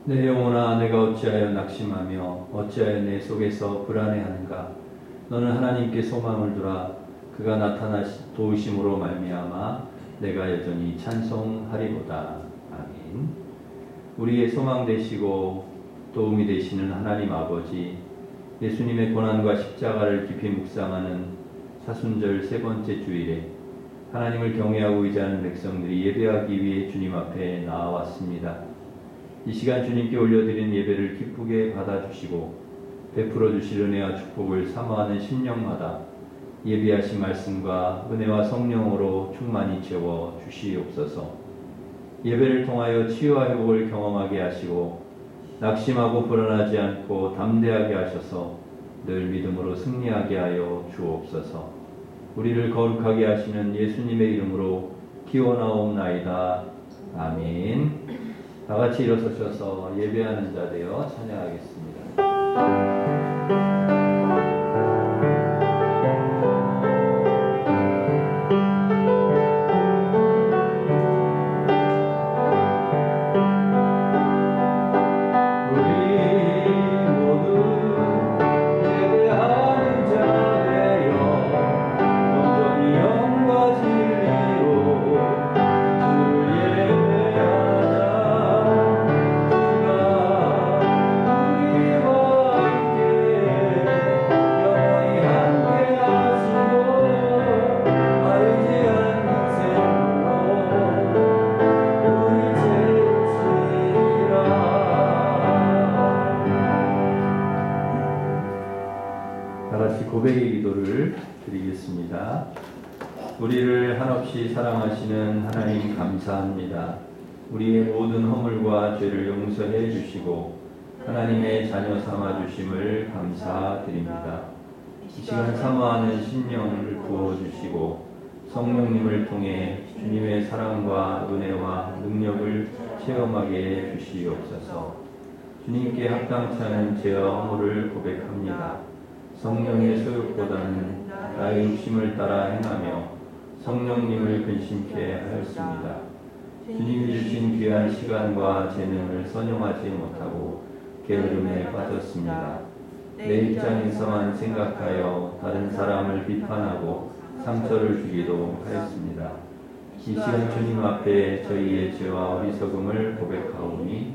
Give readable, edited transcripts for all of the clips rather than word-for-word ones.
내 영혼아, 내가 어찌하여 낙심하며 어찌하여 내 속에서 불안해하는가. 너는 하나님께 소망을 두라. 그가 도우심으로 말미암아 내가 여전히 찬송하리로다. 아멘. 우리의 소망 되시고 도움이 되시는 하나님 아버지, 예수님의 고난과 십자가를 깊이 묵상하는 사순절 세 번째 주일에 하나님을 경외하고 의지하는 백성들이 예배하기 위해 주님 앞에 나아왔습니다. 이 시간 주님께 올려드린 예배를 기쁘게 받아주시고 베풀어 주실 은혜와 축복을 사모하는 심령마다 예비하신 말씀과 은혜와 성령으로 충만히 채워 주시옵소서. 예배를 통하여 치유와 회복을 경험하게 하시고 낙심하고 불안하지 않고 담대하게 하셔서 늘 믿음으로 승리하게 하여 주옵소서. 우리를 거룩하게 하시는 예수님의 이름으로 기원하옵나이다. 아멘. 다 같이 일어서셔서 예배하는 자 되어 찬양하겠습니다. 고백의 기도를 드리겠습니다. 우리를 한없이 사랑하시는 하나님 감사합니다. 우리의 모든 허물과 죄를 용서해 주시고 하나님의 자녀 삼아 주심을 감사드립니다. 이 시간 사모하는 심령을 부어주시고 성령님을 통해 주님의 사랑과 은혜와 능력을 체험하게 해 주시옵소서. 주님께 합당치 않은 죄와 허물을 고백합니다. 성령의 소욕보다는 나의 욕심을 따라 행하며 성령님을 근심케 하였습니다. 주님이 주신 귀한 시간과 재능을 선용하지 못하고 게으름에 빠졌습니다. 내 입장에서만 생각하여 다른 사람을 비판하고 상처를 주기도 하였습니다. 이 시간 주님 앞에 저희의 죄와 어리석음을 고백하오니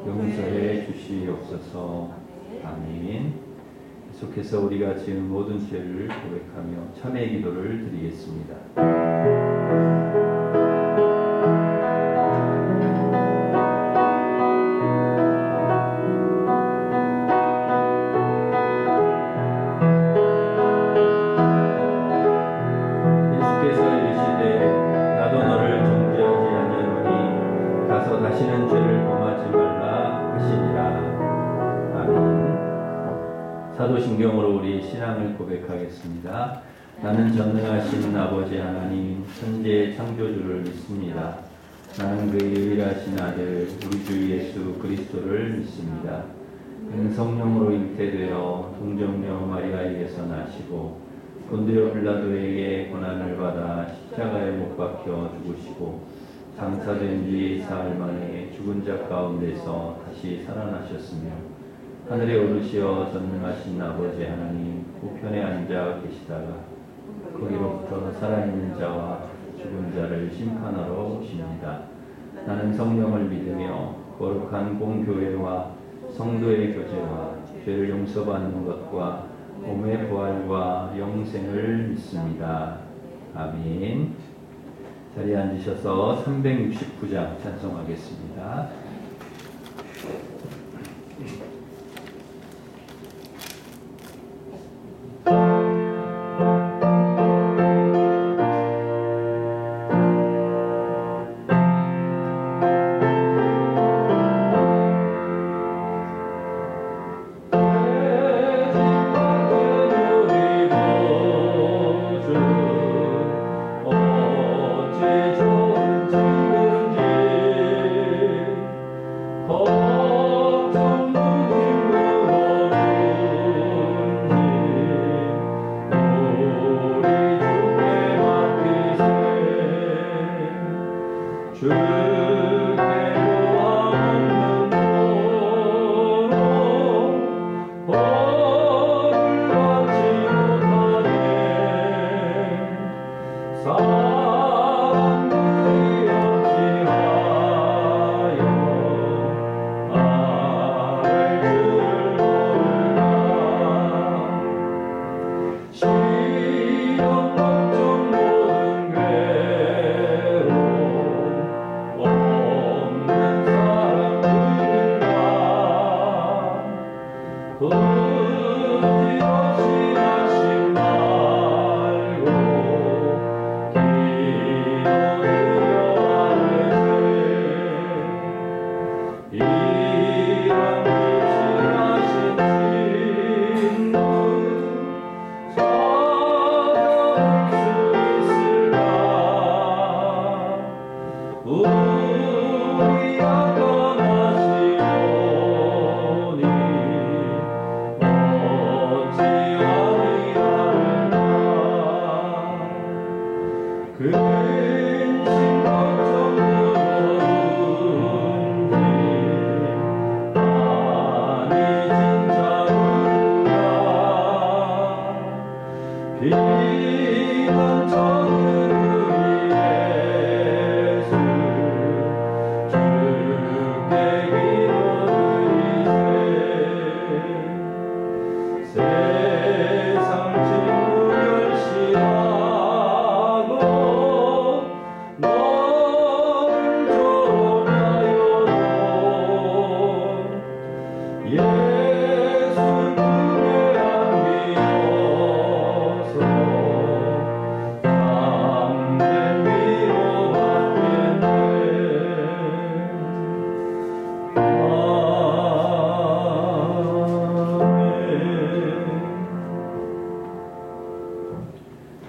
용서해 주시옵소서. 아멘. 계속해서 우리가 지은 모든 죄를 고백하며 참회 기도를 드리겠습니다. 예수께서 이르시되 나도 너를 정죄하지 아니하노니 가서 다시는 죄를 범하지 말라 하시니라. 아멘. 사도신경으로 우리 신앙을 고백하겠습니다. 나는 전능하신 아버지 하나님 천지의 창조주를 믿습니다. 나는 그의 유일하신 아들 우리 주 예수 그리스도를 믿습니다. 그는 성령으로 잉태되어 동정녀 마리아에게서 나시고 본디오 빌라도에게 고난을 받아 십자가에 못 박혀 죽으시고 장사된 뒤 사흘 만에 죽은 자 가운데서 다시 살아나셨으며 하늘에 오르시어 전능하신 아버지 하나님 우편에 앉아 계시다가 거기로부터 살아있는 자와 죽은 자를 심판하러 오십니다. 나는 성령을 믿으며 거룩한 공교회와 성도의 교제와 죄를 용서받는 것과 몸의 부활과 영생을 믿습니다. 아멘. 자리에 앉으셔서 369장 찬송하겠습니다. 주께 모아 먹는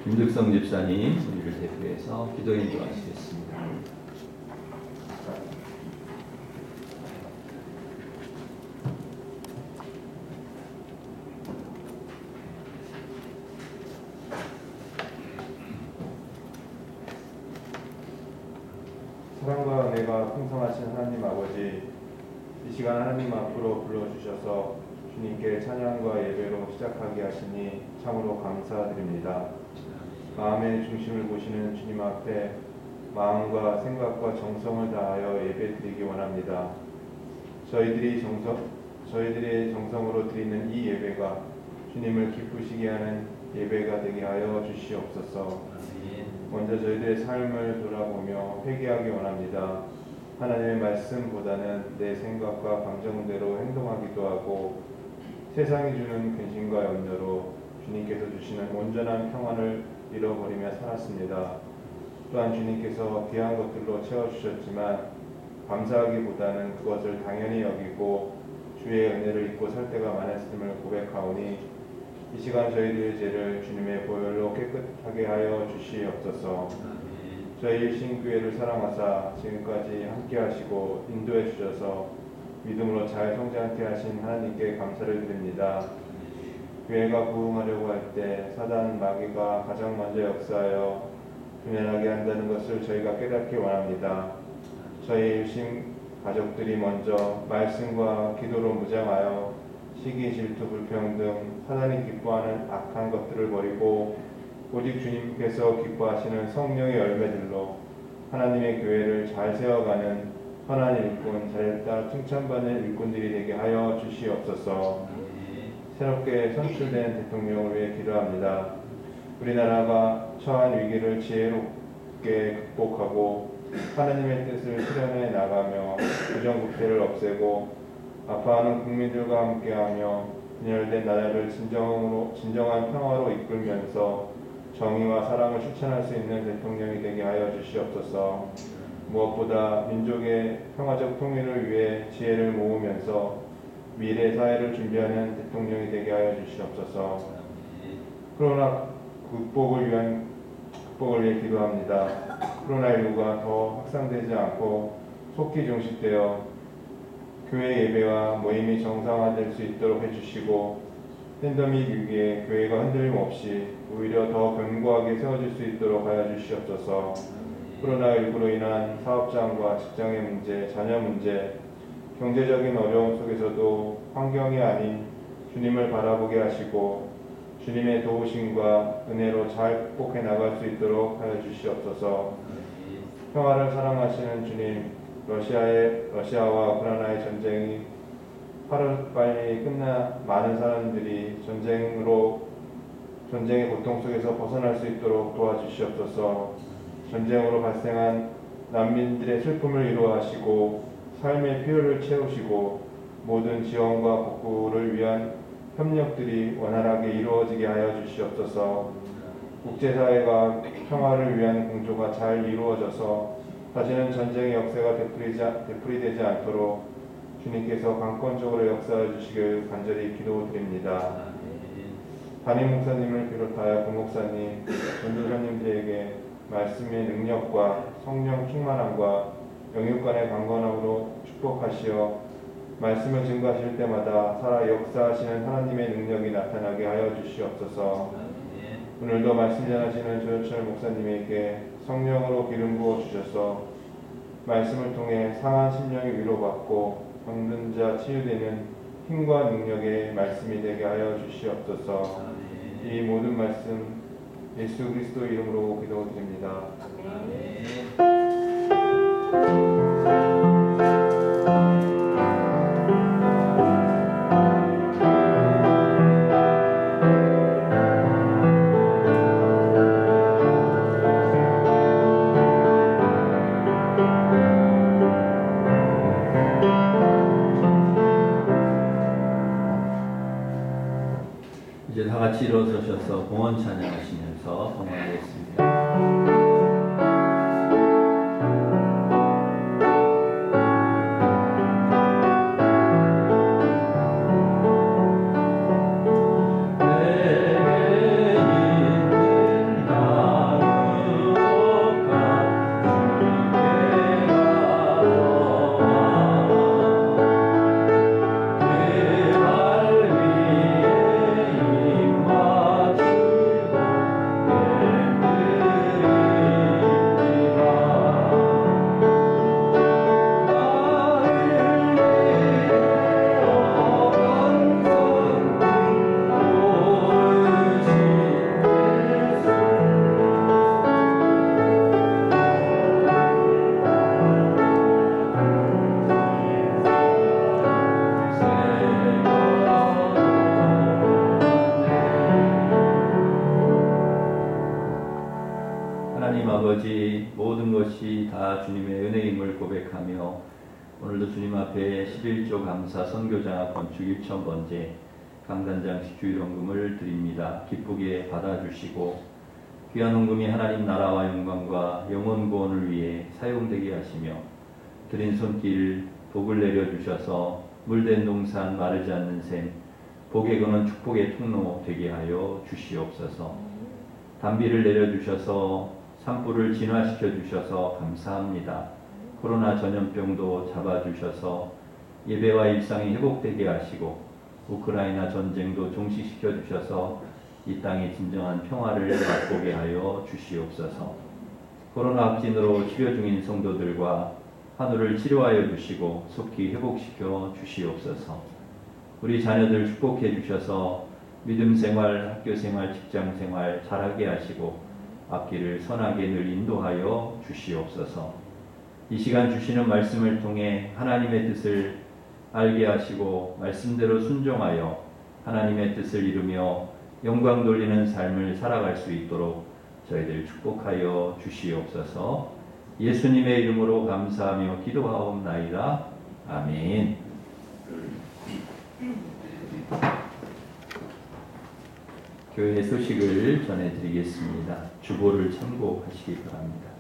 김득성 집사님 우리를 대표해서 기도 인도하시겠습니다. 사랑과 은혜가 풍성하신 하나님 아버지, 이 시간 하나님 앞으로 불러주셔서 주님께 찬양과 예배로 시작하게 하시니 참으로 감사드립니다. 마음의 중심을 보시는 주님 앞에 마음과 생각과 정성을 다하여 예배드리기 원합니다. 저희들의 정성으로 드리는 이 예배가 주님을 기쁘시게 하는 예배가 되게 하여 주시옵소서. 먼저 저희들의 삶을 돌아보며 회개하기 원합니다. 하나님의 말씀보다는 내 생각과 감정대로 행동하기도 하고 세상이 주는 근심과 염려로 주님께서 주시는 온전한 평안을 잃어버리며 살았습니다. 또한 주님께서 귀한 것들로 채워주셨지만 감사하기보다는 그것을 당연히 여기고 주의 은혜를 잊고 살 때가 많았음을 고백하오니 이 시간 저희들의 죄를 주님의 보혈로 깨끗하게 하여 주시옵소서. 저희 일신교회를 사랑하사 지금까지 함께 하시고 인도해 주셔서 믿음으로 잘 성장케 하신 하나님께 감사를 드립니다. 교회가 부흥하려고 할 때 사단 마귀가 가장 먼저 역사하여 분열하게 한다는 것을 저희가 깨닫기 원합니다. 저희 일신 가족들이 먼저 말씀과 기도로 무장하여 시기, 질투, 불평등, 사단이 기뻐하는 악한 것들을 버리고 오직 주님께서 기뻐하시는 성령의 열매들로 하나님의 교회를 잘 세워가는 선한 일꾼, 잘했다 칭찬받는 일꾼들이 되게 하여 주시옵소서. 새롭게 선출된 대통령을 위해 기도합니다. 우리나라가 처한 위기를 지혜롭게 극복하고 하나님의 뜻을 실현해 나가며 부정부패를 없애고 아파하는 국민들과 함께하며 분열된 나라를 진정한 평화로 이끌면서 정의와 사랑을 실천할 수 있는 대통령이 되게 하여 주시옵소서. 무엇보다 민족의 평화적 통일을 위해 지혜를 모으면서 미래 사회를 준비하는 대통령이 되게 하여 주시옵소서. 코로나 극복을 위해 기도합니다. 코로나19가 더 확산되지 않고 속히 종식되어 교회 예배와 모임이 정상화될 수 있도록 해주시고 팬데믹 위기에 교회가 흔들림 없이 오히려 더 견고하게 세워질 수 있도록 하여 주시옵소서. 코로나19로 인한 사업장과 직장의 문제, 자녀 문제, 경제적인 어려움 속에서도 환경이 아닌 주님을 바라보게 하시고 주님의 도우심과 은혜로 잘 극복해 나갈 수 있도록 하여 주시옵소서. 평화를 사랑하시는 주님, 러시아와 우크라이나의 전쟁이 하루빨리 끝나 많은 사람들이 전쟁의 고통 속에서 벗어날 수 있도록 도와주시옵소서. 전쟁으로 발생한 난민들의 슬픔을 위로하시고 삶의 필요를 채우시고 모든 지원과 복구를 위한 협력들이 원활하게 이루어지게 하여 주시옵소서. 국제사회가 평화를 위한 공조가 잘 이루어져서 다시는 전쟁의 역사가 되풀이되지 않도록 주님께서 강권적으로 역사해 주시길 간절히 기도드립니다. 담임 목사님을 비롯하여 부목사님, 전도사님들에게 말씀의 능력과 성령 충만함과 영육간의 강건함으로 축복하시어 말씀을 증거하실 때마다 살아 역사하시는 하나님의 능력이 나타나게 하여 주시옵소서. 오늘도 말씀 전하시는 조효철 목사님에게 성령으로 기름 부어 주셔서 말씀을 통해 상한 심령이 위로받고 병든 자 치유되는 힘과 능력의 말씀이 되게 하여 주시옵소서. 이 모든 말씀 예수 그리스도 이름으로 기도드립니다. 이제 다 같이 일어서셔서 봉헌 찬양하시면서 봉헌하겠습니다. 하나님 아버지, 모든 것이 다 주님의 은혜임을 고백하며 오늘도 주님 앞에 11조 감사 선교장학 건축 1,000번째 강단장식 주일헌금을 드립니다. 기쁘게 받아주시고 귀한 헌금이 하나님 나라와 영광과 영혼 구원을 위해 사용되게 하시며 드린 손길 복을 내려주셔서 물된 동산 마르지 않는 샘 복에 거는 축복의 통로 되게 하여 주시옵소서. 단비를 내려주셔서 산불을 진화시켜 주셔서 감사합니다. 코로나 전염병도 잡아주셔서 예배와 일상이 회복되게 하시고 우크라이나 전쟁도 종식시켜 주셔서 이 땅의 진정한 평화를 맛보게 하여 주시옵소서. 코로나 확진으로 치료 중인 성도들과 환우를 치료하여 주시고 속히 회복시켜 주시옵소서. 우리 자녀들 축복해 주셔서 믿음 생활, 학교 생활, 직장 생활 잘하게 하시고 앞길을 선하게 늘 인도하여 주시옵소서. 이 시간 주시는 말씀을 통해 하나님의 뜻을 알게 하시고 말씀대로 순종하여 하나님의 뜻을 이루며 영광 돌리는 삶을 살아갈 수 있도록 저희들 축복하여 주시옵소서. 예수님의 이름으로 감사하며 기도하옵나이다. 아멘. 교회 소식을 전해드리겠습니다. 주보를 참고하시기 바랍니다.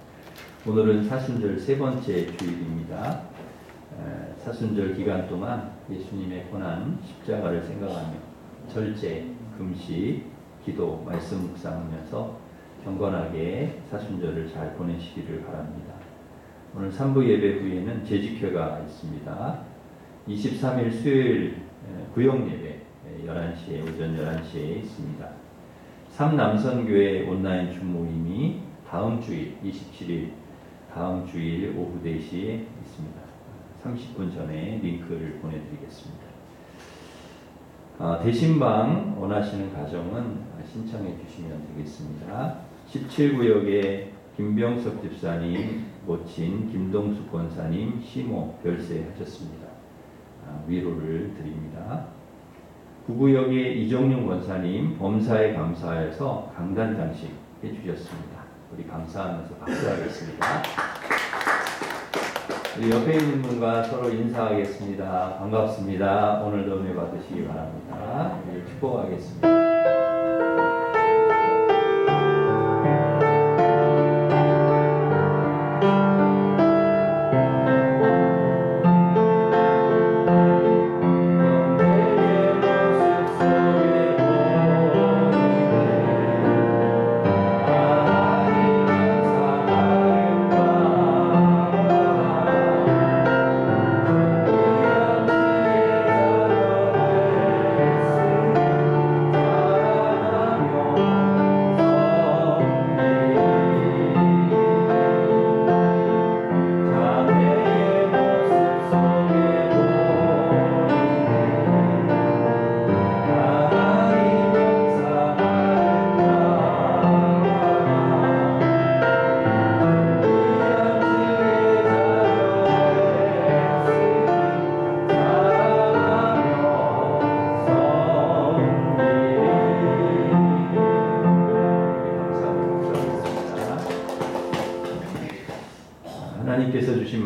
오늘은 사순절 세 번째 주일입니다. 사순절 기간 동안 예수님의 고난 십자가를 생각하며 절제, 금식, 기도, 말씀 묵상하면서 경건하게 사순절을 잘 보내시기를 바랍니다. 오늘 3부 예배 후에는 재직회가 있습니다. 23일 수요일 구역 예배 11시에 오전 11시에 있습니다. 삼남선교회 온라인 줌모임이 다음 주일 27일 다음 주일 오후 4시에 있습니다. 30분 전에 링크를 보내드리겠습니다. 대신방 원하시는 가정은 신청해 주시면 되겠습니다. 17구역에 김병석 집사님, 모친 김동숙 권사님, 시모 별세하셨습니다. 위로를 드립니다. 9구역에 이종윤 권사님 범사에 감사해서 강단장식 해주셨습니다. 우리 감사하면서 박수하겠습니다. 우리 옆에 있는 분과 서로 인사하겠습니다. 반갑습니다. 오늘도 은혜 받으시기 바랍니다. 우리 축복하겠습니다.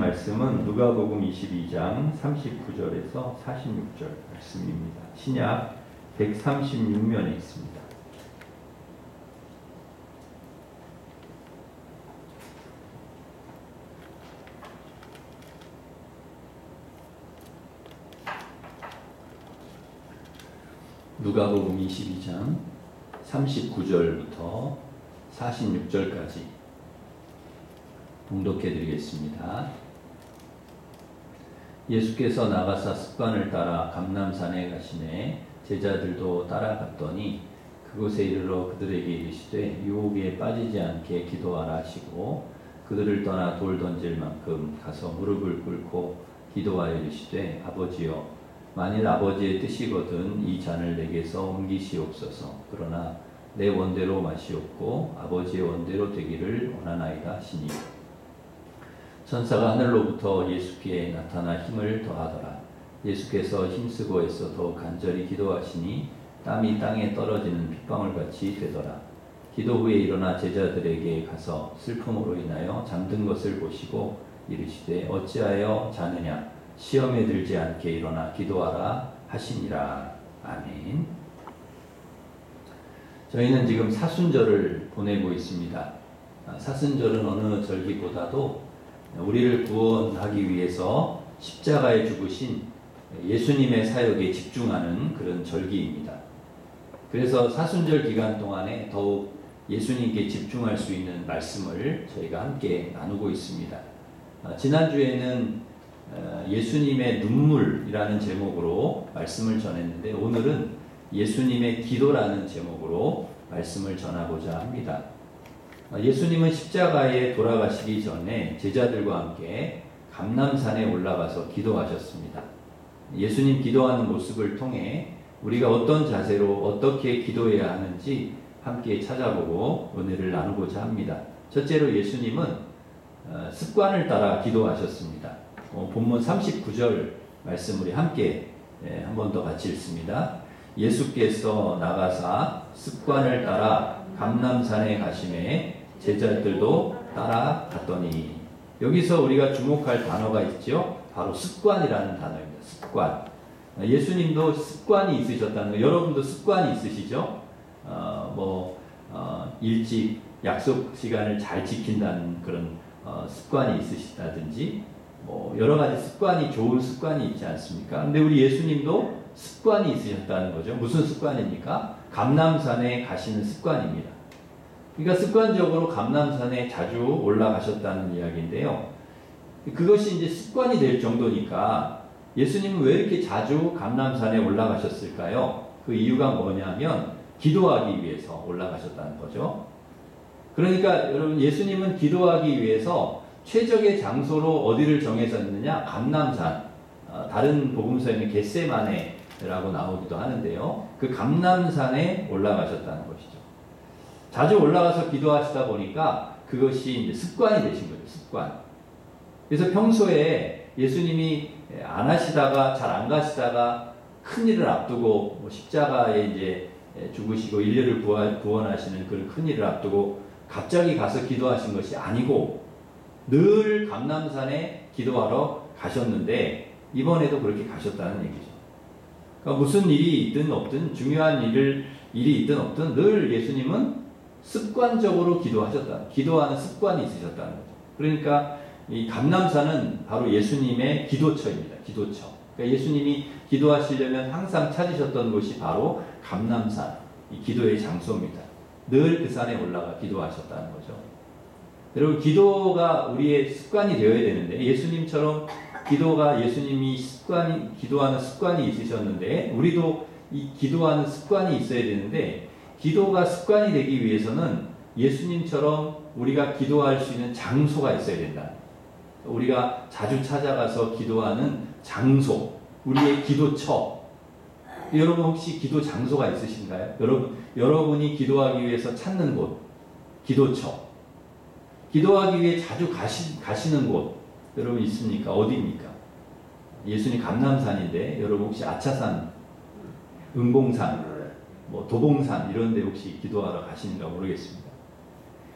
말씀은 누가복음 22장 39절에서 46절 말씀입니다. 신약 136면에 있습니다. 누가복음 22장 39절부터 46절까지 봉독해 드리겠습니다. 예수께서 나가사 습관을 따라 감람산에 가시매 제자들도 따라갔더니 그곳에 이르러 그들에게 이르시되 유혹에 빠지지 않게 기도하라 하시고 그들을 떠나 돌 던질 만큼 가서 무릎을 꿇고 기도하여 이르시되 아버지여 만일 아버지의 뜻이거든 이 잔을 내게서 옮기시옵소서. 그러나 내 원대로 마시옵고 아버지의 원대로 되기를 원하나이다 하시니 천사가 하늘로부터 예수께 나타나 힘을 더하더라. 예수께서 힘쓰고 애써 더욱 간절히 기도하시니 땀이 땅에 떨어지는 빗방울같이 되더라. 기도 후에 일어나 제자들에게 가서 슬픔으로 인하여 잠든 것을 보시고 이르시되 어찌하여 자느냐 시험에 들지 않게 일어나 기도하라 하시니라. 아멘. 저희는 지금 사순절을 보내고 있습니다. 사순절은 어느 절기보다도 우리를 구원하기 위해서 십자가에 죽으신 예수님의 사역에 집중하는 그런 절기입니다. 그래서 사순절 기간 동안에 더욱 예수님께 집중할 수 있는 말씀을 저희가 함께 나누고 있습니다. 지난주에는 예수님의 눈물이라는 제목으로 말씀을 전했는데 오늘은 예수님의 기도라는 제목으로 말씀을 전하고자 합니다. 예수님은 십자가에 돌아가시기 전에 제자들과 함께 감람산에 올라가서 기도하셨습니다. 예수님 기도하는 모습을 통해 우리가 어떤 자세로 어떻게 기도해야 하는지 함께 찾아보고 은혜를 나누고자 합니다. 첫째로 예수님은 습관을 따라 기도하셨습니다. 본문 39절 말씀 우리 함께 한 번 더 같이 읽습니다. 예수께서 나가사 습관을 따라 감람산에 가시매 제자들도 따라갔더니 여기서 우리가 주목할 단어가 있죠. 바로 습관이라는 단어입니다. 습관. 예수님도 습관이 있으셨다는 거. 여러분도 습관이 있으시죠? 일찍 약속 시간을 잘 지킨다는 그런 습관이 있으시다든지 여러 가지 습관이 좋은 습관이 있지 않습니까? 근데 우리 예수님도 습관이 있으셨다는 거죠. 무슨 습관입니까? 감람산에 가시는 습관입니다. 그러니까 습관적으로 감람산에 자주 올라가셨다는 이야기인데요. 그것이 이제 습관이 될 정도니까 예수님은 왜 이렇게 자주 감람산에 올라가셨을까요? 그 이유가 뭐냐면 기도하기 위해서 올라가셨다는 거죠. 그러니까 여러분 예수님은 기도하기 위해서 최적의 장소로 어디를 정해졌느냐? 감람산. 다른 복음서에는 겟세마네라고 나오기도 하는데요. 그 감람산에 올라가셨다는 것이죠. 자주 올라가서 기도하시다 보니까 그것이 이제 습관이 되신 거죠. 습관. 그래서 평소에 예수님이 안 하시다가 잘 안 가시다가 큰 일을 앞두고 십자가에 이제 죽으시고 인류를 구원하시는 그런 큰 일을 앞두고 갑자기 가서 기도하신 것이 아니고 늘 감람산에 기도하러 가셨는데 이번에도 그렇게 가셨다는 얘기죠. 그러니까 무슨 일이 있든 없든 중요한 일이 있든 없든 늘 예수님은 습관적으로 기도하는 습관이 있으셨다는 거죠. 그러니까 이 감람산은 바로 예수님의 기도처입니다. 기도처. 그러니까 예수님이 기도하시려면 항상 찾으셨던 곳이 바로 감람산, 이 기도의 장소입니다. 늘 그 산에 올라가 기도하셨다는 거죠. 여러분 기도가 우리의 습관이 되어야 되는데 예수님처럼 예수님이 기도하는 습관이 있으셨는데 우리도 이 기도하는 습관이 있어야 되는데 기도가 습관이 되기 위해서는 예수님처럼 우리가 기도할 수 있는 장소가 있어야 된다. 우리가 자주 찾아가서 기도하는 장소, 우리의 기도처. 여러분 혹시 기도 장소가 있으신가요? 여러분이 기도하기 위해서 찾는 곳, 기도처. 기도하기 위해 자주 가시는 곳 여러분 있습니까? 어디입니까? 예수님 감람산인데 여러분 혹시 아차산, 은봉산, 도봉산 이런 데 혹시 기도하러 가시는가 모르겠습니다.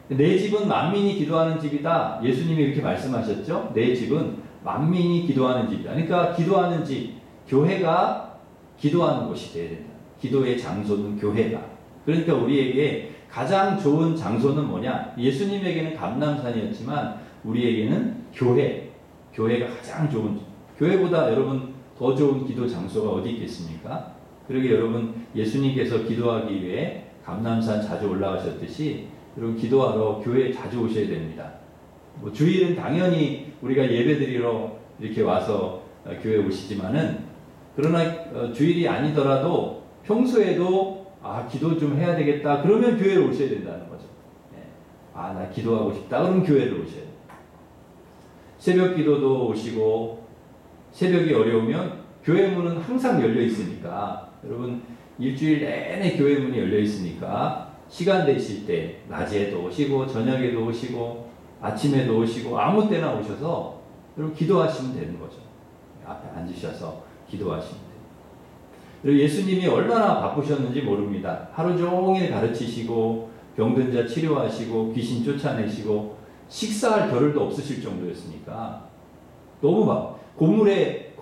내 집은 만민이 기도하는 집이다. 예수님이 이렇게 말씀하셨죠. 내 집은 만민이 기도하는 집이다. 그러니까 기도하는 집, 교회가 기도하는 곳이 돼야 된다. 기도의 장소는 교회다. 그러니까 우리에게 가장 좋은 장소는 뭐냐? 예수님에게는 감람산이었지만 우리에게는 교회가 가장 좋은, 교회보다 여러분 더 좋은 기도 장소가 어디 있겠습니까? 그러게 여러분 예수님께서 기도하기 위해 감람산 자주 올라가셨듯이 여러분 기도하러 교회에 자주 오셔야 됩니다. 뭐 주일은 당연히 우리가 예배드리러 이렇게 와서 교회에 오시지만은 그러나 주일이 아니더라도 평소에도 기도 좀 해야 되겠다 그러면 교회에 오셔야 된다는 거죠. 나 기도하고 싶다 그러면 교회를 오셔야 돼요. 새벽 기도도 오시고 새벽이 어려우면 교회 문은 항상 열려 있으니까 여러분 일주일 내내 교회 문이 열려 있으니까 시간 되실 때 낮에도 오시고 저녁에도 오시고 아침에도 오시고 아무 때나 오셔서 여러분 기도하시면 되는 거죠. 앞에 앉으셔서 기도하시면 돼요. 그리고 예수님이 얼마나 바쁘셨는지 모릅니다. 하루 종일 가르치시고 병든 자 치료하시고 귀신 쫓아내시고 식사할 겨를도 없으실 정도였으니까 너무 고물에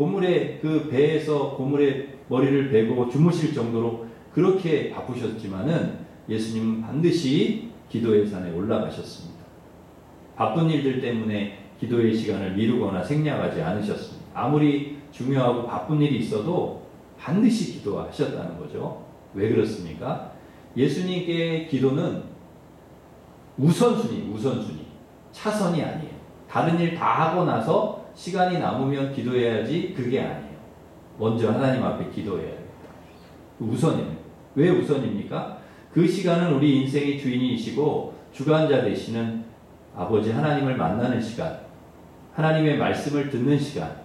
그 배에서 고물에 머리를 베고 주무실 정도로 그렇게 바쁘셨지만은 예수님은 반드시 기도의 산에 올라가셨습니다. 바쁜 일들 때문에 기도의 시간을 미루거나 생략하지 않으셨습니다. 아무리 중요하고 바쁜 일이 있어도 반드시 기도하셨다는 거죠. 왜 그렇습니까? 예수님께 기도는 우선순위, 차선이 아니에요. 다른 일 다 하고 나서 시간이 남으면 기도해야지 그게 아니에요. 먼저 하나님 앞에 기도해야 돼요. 우선입니다. 왜 우선입니까? 그 시간은 우리 인생의 주인이시고 주관자 되시는 아버지 하나님을 만나는 시간, 하나님의 말씀을 듣는 시간,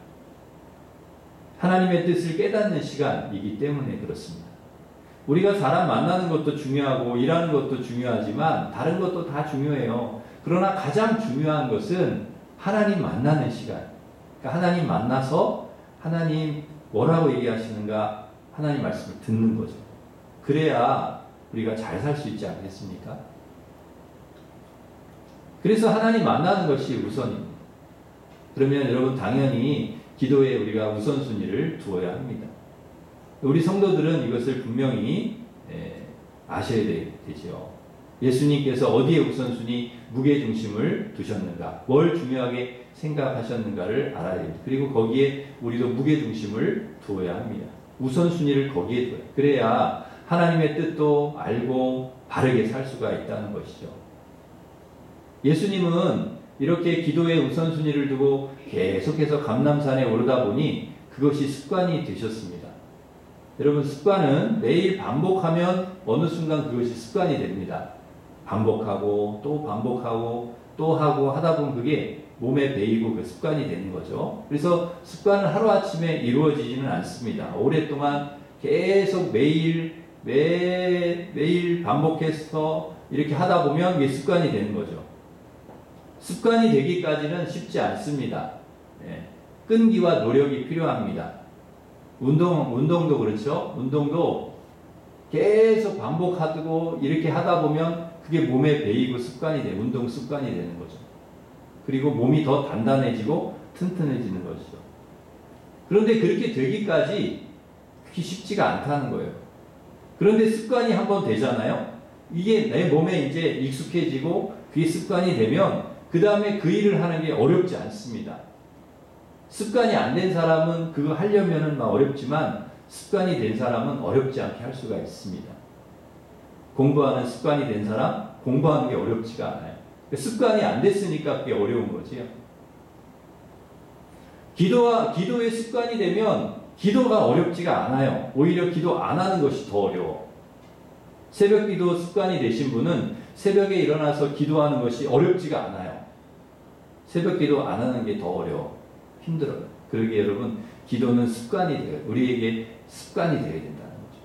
하나님의 뜻을 깨닫는 시간이기 때문에 그렇습니다. 우리가 사람 만나는 것도 중요하고 일하는 것도 중요하지만 다른 것도 다 중요해요. 그러나 가장 중요한 것은 하나님 만나는 시간. 그러니까 하나님 만나서 하나님 뭐라고 얘기하시는가 하나님 말씀을 듣는 거죠. 그래야 우리가 잘 살 수 있지 않겠습니까? 그래서 하나님 만나는 것이 우선입니다. 그러면 여러분 당연히 기도에 우리가 우선순위를 두어야 합니다. 우리 성도들은 이것을 분명히 아셔야 되죠. 예수님께서 어디에 우선순위, 무게중심을 두셨는가, 뭘 중요하게 생각하셨는가를 알아야 됩니다. 그리고 거기에 우리도 무게중심을 두어야 합니다. 우선순위를 거기에 둬요. 그래야 하나님의 뜻도 알고 바르게 살 수가 있다는 것이죠. 예수님은 이렇게 기도에 우선순위를 두고 계속해서 감람산에 오르다 보니 그것이 습관이 되셨습니다. 여러분 습관은 매일 반복하면 어느 순간 그것이 습관이 됩니다. 반복하고 또 반복하고 또 하고 하다 보면 그게 몸에 배이고 그 습관이 되는 거죠. 그래서 습관은 하루아침에 이루어지지는 않습니다. 오랫동안 계속 매일 반복해서 이렇게 하다 보면 이게 습관이 되는 거죠. 습관이 되기까지는 쉽지 않습니다. 끈기와 노력이 필요합니다. 운동도 그렇죠. 운동도 계속 반복하고 이렇게 하다 보면 그게 몸에 배이고 습관이 돼요. 운동 습관이 되는 거죠. 그리고 몸이 더 단단해지고 튼튼해지는 것이죠. 그런데 그렇게 되기까지 그게 쉽지가 않다는 거예요. 그런데 습관이 한번 되잖아요. 이게 내 몸에 이제 익숙해지고 그게 습관이 되면 그 다음에 그 일을 하는 게 어렵지 않습니다. 습관이 안 된 사람은 그거 하려면은 막 어렵지만 습관이 된 사람은 어렵지 않게 할 수가 있습니다. 공부하는 습관이 된 사람, 공부하는 게 어렵지가 않아요. 습관이 안 됐으니까 그게 어려운 거지요. 기도의 습관이 되면 기도가 어렵지가 않아요. 오히려 기도 안 하는 것이 더 어려워. 새벽 기도 습관이 되신 분은 새벽에 일어나서 기도하는 것이 어렵지가 않아요. 새벽 기도 안 하는 게 더 어려워. 힘들어요. 그러기에 여러분 기도는 습관이 돼요. 우리에게 습관이 되어야 된다는 거죠.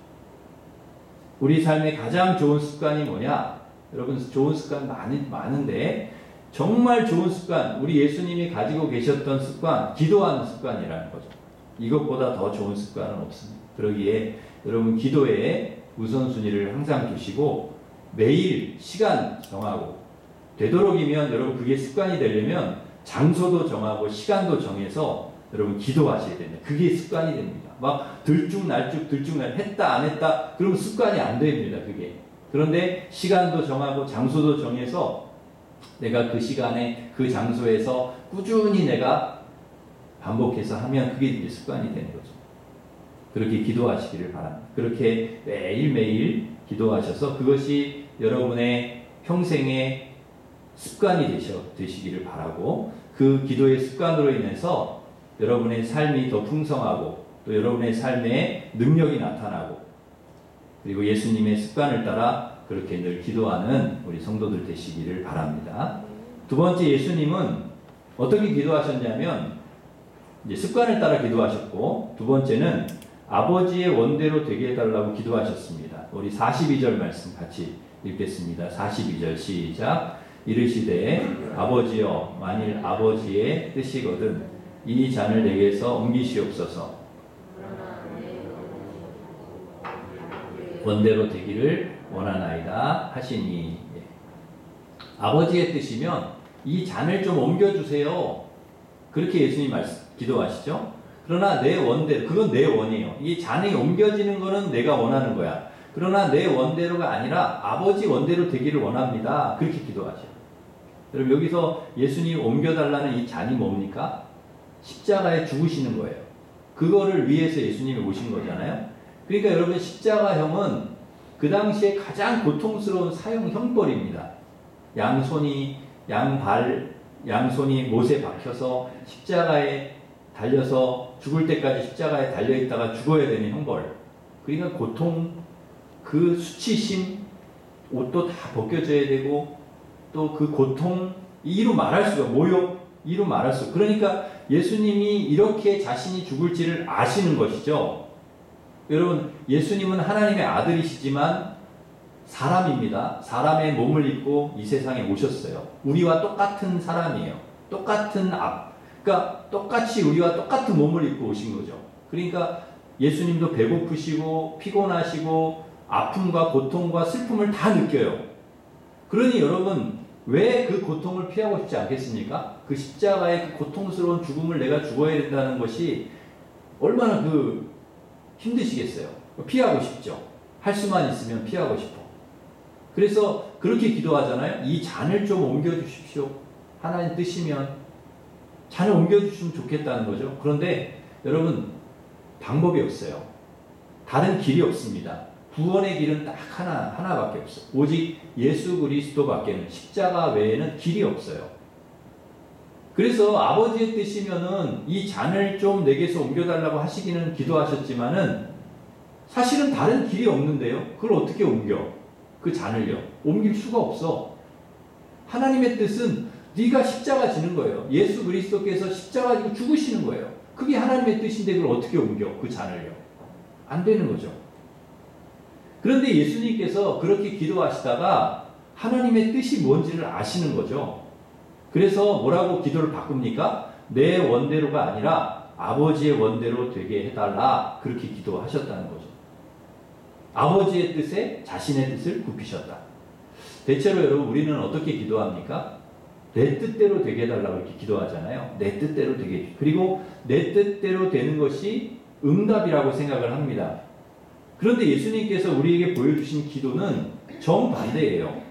우리 삶의 가장 좋은 습관이 뭐냐? 여러분 좋은 습관 많은데 정말 좋은 습관, 우리 예수님이 가지고 계셨던 습관, 기도하는 습관이라는 거죠. 이것보다 더 좋은 습관은 없습니다. 그러기에 여러분 기도에 우선순위를 항상 두시고 매일 시간 정하고 되도록이면 여러분 그게 습관이 되려면 장소도 정하고 시간도 정해서 여러분 기도하셔야 됩니다. 그게 습관이 됩니다. 막 들쭉날쭉 했다 안 했다 그러면 습관이 안 됩니다. 그게. 그런데 시간도 정하고 장소도 정해서 내가 그 시간에 그 장소에서 꾸준히 내가 반복해서 하면 그게 이제 습관이 되는 거죠. 그렇게 기도하시기를 바랍니다. 그렇게 매일매일 기도하셔서 그것이 여러분의 평생의 습관이 되시기를 바라고, 그 기도의 습관으로 인해서 여러분의 삶이 더 풍성하고 또 여러분의 삶에 능력이 나타나고, 그리고 예수님의 습관을 따라 그렇게 늘 기도하는 우리 성도들 되시기를 바랍니다. 두 번째, 예수님은 어떻게 기도하셨냐면 이제 습관을 따라 기도하셨고, 두 번째는 아버지의 원대로 되게 해달라고 기도하셨습니다. 우리 42절 말씀 같이 읽겠습니다. 42절 시작. 이르시되 아버지여, 만일 아버지의 뜻이거든 이 잔을 내게서 옮기시옵소서. 원대로 되기를 원하나이다 하시니. 아버지의 뜻이면 이 잔을 좀 옮겨주세요. 그렇게 예수님 기도하시죠. 그러나 내 원대로, 그건 내 원이에요. 이 잔이 옮겨지는 거는 내가 원하는 거야. 그러나 내 원대로가 아니라 아버지 원대로 되기를 원합니다. 그렇게 기도하셔요. 여러분, 여기서 예수님 옮겨달라는 이 잔이 뭡니까? 십자가에 죽으시는 거예요. 그거를 위해서 예수님이 오신 거잖아요. 그러니까 여러분, 십자가형은 그 당시에 가장 고통스러운 사형 형벌입니다. 양손이 못에 박혀서 십자가에 달려서 죽을 때까지 십자가에 달려있다가 죽어야 되는 형벌. 그러니까 고통, 그 수치심, 옷도 다 벗겨져야 되고, 또 그 고통, 이루 말할 수가, 모욕, 이루 말할 수. 그러니까 예수님이 이렇게 자신이 죽을지를 아시는 것이죠. 여러분, 예수님은 하나님의 아들이시지만 사람입니다. 사람의 몸을 입고 이 세상에 오셨어요. 우리와 똑같은 사람이에요. 그러니까 똑같이 우리와 똑같은 몸을 입고 오신 거죠. 그러니까 예수님도 배고프시고 피곤하시고 아픔과 고통과 슬픔을 다 느껴요. 그러니 여러분, 왜 그 고통을 피하고 싶지 않겠습니까? 그 십자가의 그 고통스러운 죽음을 내가 죽어야 된다는 것이 얼마나 힘드시겠어요. 피하고 싶죠. 할 수만 있으면 피하고 싶어. 그래서 그렇게 기도하잖아요. 이 잔을 좀 옮겨주십시오. 하나님 뜻이면 잔을 옮겨주시면 좋겠다는 거죠. 그런데 여러분, 방법이 없어요. 다른 길이 없습니다. 구원의 길은 딱 하나밖에 없어요. 오직 예수 그리스도밖에는, 십자가 외에는 길이 없어요. 그래서 아버지의 뜻이면은 이 잔을 좀 내게서 옮겨달라고 하시기는 기도하셨지만은 사실은 다른 길이 없는데요. 그걸 어떻게 옮겨? 그 잔을요. 옮길 수가 없어. 하나님의 뜻은 네가 십자가 지는 거예요. 예수 그리스도께서 십자가 지고 죽으시는 거예요. 그게 하나님의 뜻인데 그걸 어떻게 옮겨? 그 잔을요. 안 되는 거죠. 그런데 예수님께서 그렇게 기도하시다가 하나님의 뜻이 뭔지를 아시는 거죠. 그래서 뭐라고 기도를 바꿉니까? 내 원대로가 아니라 아버지의 원대로 되게 해달라. 그렇게 기도하셨다는 거죠. 아버지의 뜻에 자신의 뜻을 굽히셨다. 대체로 여러분, 우리는 어떻게 기도합니까? 내 뜻대로 되게 해달라고 이렇게 기도하잖아요. 내 뜻대로 되게. 그리고 내 뜻대로 되는 것이 응답이라고 생각을 합니다. 그런데 예수님께서 우리에게 보여주신 기도는 정반대예요.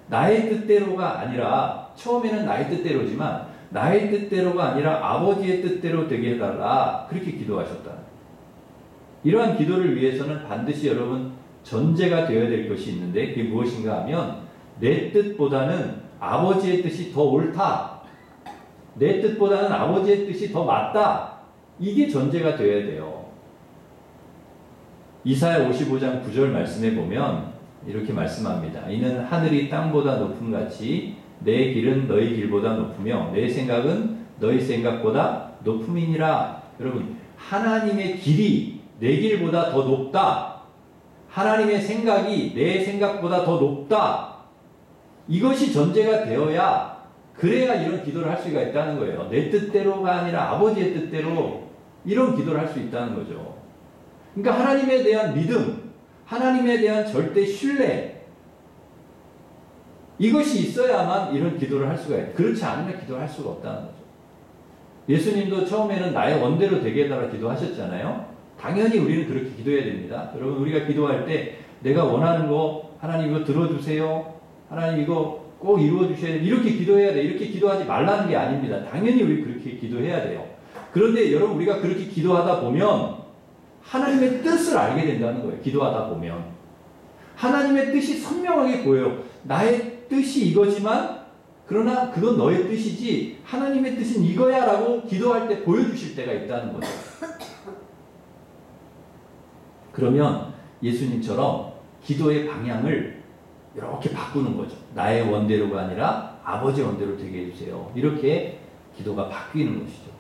나의 뜻대로가 아니라, 처음에는 나의 뜻대로지만 나의 뜻대로가 아니라 아버지의 뜻대로 되게 해달라. 그렇게 기도하셨다. 이러한 기도를 위해서는 반드시 여러분 전제가 되어야 될 것이 있는데, 그게 무엇인가 하면 내 뜻보다는 아버지의 뜻이 더 옳다. 내 뜻보다는 아버지의 뜻이 더 맞다. 이게 전제가 되어야 돼요. 이사야 55장 9절 말씀에 보면 이렇게 말씀합니다. 이는 하늘이 땅보다 높음 같이 내 길은 너희 길보다 높으며 내 생각은 너희 생각보다 높음이니라. 여러분, 하나님의 길이 내 길보다 더 높다. 하나님의 생각이 내 생각보다 더 높다. 이것이 전제가 되어야, 그래야 이런 기도를 할 수가 있다는 거예요. 내 뜻대로가 아니라 아버지의 뜻대로, 이런 기도를 할 수 있다는 거죠. 그러니까 하나님에 대한 믿음, 하나님에 대한 절대 신뢰, 이것이 있어야만 이런 기도를 할 수가 있어요. 그렇지 않으면 기도를 할 수가 없다는 거죠. 예수님도 처음에는 나의 원대로 되게 해달라 기도하셨잖아요. 당연히 우리는 그렇게 기도해야 됩니다. 여러분, 우리가 기도할 때 내가 원하는 거 하나님 이거 들어주세요. 하나님 이거 꼭 이루어주셔야 돼요. 이렇게 기도해야 돼. 이렇게 기도하지 말라는 게 아닙니다. 당연히 우리 그렇게 기도해야 돼요. 그런데 여러분, 우리가 그렇게 기도하다 보면 하나님의 뜻을 알게 된다는 거예요. 기도하다 보면 하나님의 뜻이 선명하게 보여요. 나의 뜻이 이거지만 그러나 그건 너의 뜻이지 하나님의 뜻은 이거야 라고 기도할 때 보여주실 때가 있다는 거죠. 그러면 예수님처럼 기도의 방향을 이렇게 바꾸는 거죠. 나의 원대로가 아니라 아버지 원대로 되게 해주세요. 이렇게 기도가 바뀌는 것이죠.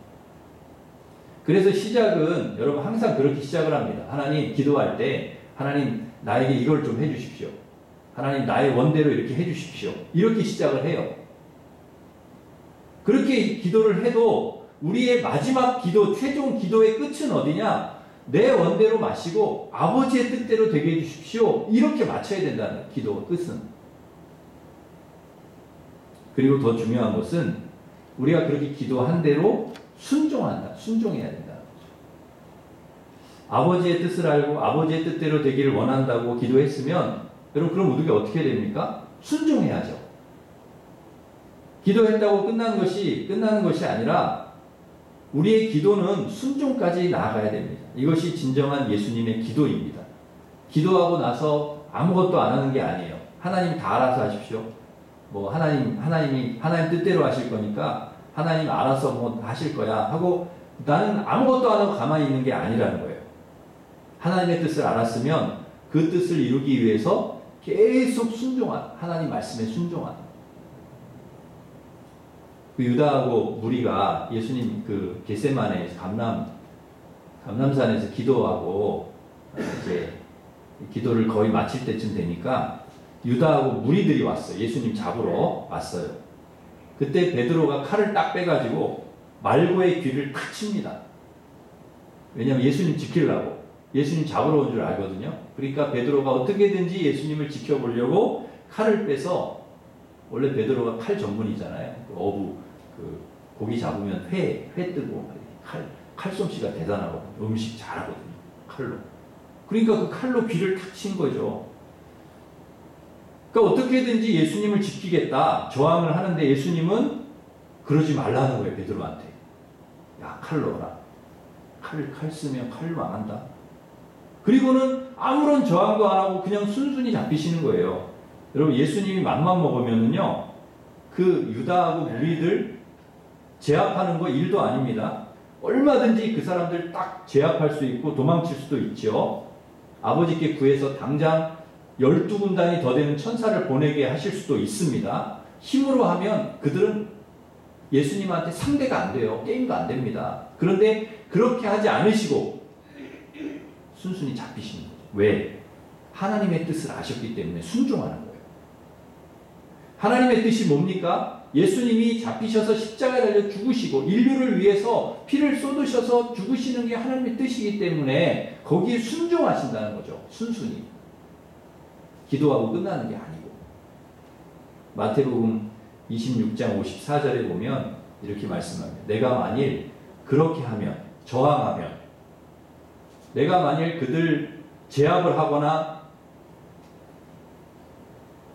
그래서 시작은 여러분 항상 그렇게 시작을 합니다. 하나님, 기도할 때 하나님 나에게 이걸 좀 해주십시오. 하나님 나의 원대로 이렇게 해주십시오. 이렇게 시작을 해요. 그렇게 기도를 해도 우리의 마지막 기도, 최종 기도의 끝은 어디냐? 내 원대로 마시고 아버지의 뜻대로 되게 해주십시오. 이렇게 맞춰야 된다는 거예요. 기도의 끝은. 그리고 더 중요한 것은 우리가 그렇게 기도한 대로 순종한다. 순종해야 된다는 거죠. 아버지의 뜻을 알고 아버지의 뜻대로 되기를 원한다고 기도했으면 여러분, 그럼 우리가 어떻게 됩니까? 순종해야죠. 기도했다고 끝나는 것이 아니라 우리의 기도는 순종까지 나아가야 됩니다. 이것이 진정한 예수님의 기도입니다. 기도하고 나서 아무것도 안 하는 게 아니에요. 하나님 다 알아서 하십시오. 뭐 하나님 뜻대로 하실 거니까 하나님 알아서 뭐 하실 거야 하고 나는 아무것도 안 하고 가만히 있는 게 아니라는 거예요. 하나님의 뜻을 알았으면 그 뜻을 이루기 위해서 계속 하나님 말씀에 순종하는. 그 유다하고 무리가 예수님 그 겟세마네에서 감람산에서 기도하고 이제 기도를 거의 마칠 때쯤 되니까 유다하고 무리들이 왔어요. 예수님 잡으러 왔어요. 그때 베드로가 칼을 딱 빼가지고 말고의 귀를 탁 칩니다. 왜냐하면 예수님 지키려고. 예수님 잡으러 온 줄 알거든요. 그러니까 베드로가 어떻게든지 예수님을 지켜보려고 칼을 빼서, 원래 베드로가 칼 전문이잖아요. 고기 잡으면 회 뜨고 칼솜씨가 대단하거든요. 음식 잘하거든요. 칼로. 그러니까 그 칼로 귀를 탁 친 거죠. 그러니까 어떻게든지 예수님을 지키겠다 저항을 하는데 예수님은 그러지 말라는 거예요. 베드로한테. 야, 칼 넣어라. 칼 쓰면 칼 망한다. 그리고는 아무런 저항도 안 하고 그냥 순순히 잡히시는 거예요. 여러분, 예수님이 맘만 먹으면은요, 그 유다하고 무리들 제압하는 거 일도 아닙니다. 얼마든지 그 사람들 딱 제압할 수 있고 도망칠 수도 있죠. 아버지께 구해서 당장 12군단이 더 되는 천사를 보내게 하실 수도 있습니다. 힘으로 하면 그들은 예수님한테 상대가 안 돼요. 게임도 안 됩니다. 그런데 그렇게 하지 않으시고 순순히 잡히시는 거죠. 왜? 하나님의 뜻을 아셨기 때문에 순종하는 거예요. 하나님의 뜻이 뭡니까? 예수님이 잡히셔서 십자가에 달려 죽으시고 인류를 위해서 피를 쏟으셔서 죽으시는 게 하나님의 뜻이기 때문에 거기에 순종하신다는 거죠. 순순히. 기도하고 끝나는 게 아니고. 마태복음 26장 54절에 보면 이렇게 말씀합니다. 내가 만일 그렇게 하면, 저항하면, 내가 만일 그들 제압을 하거나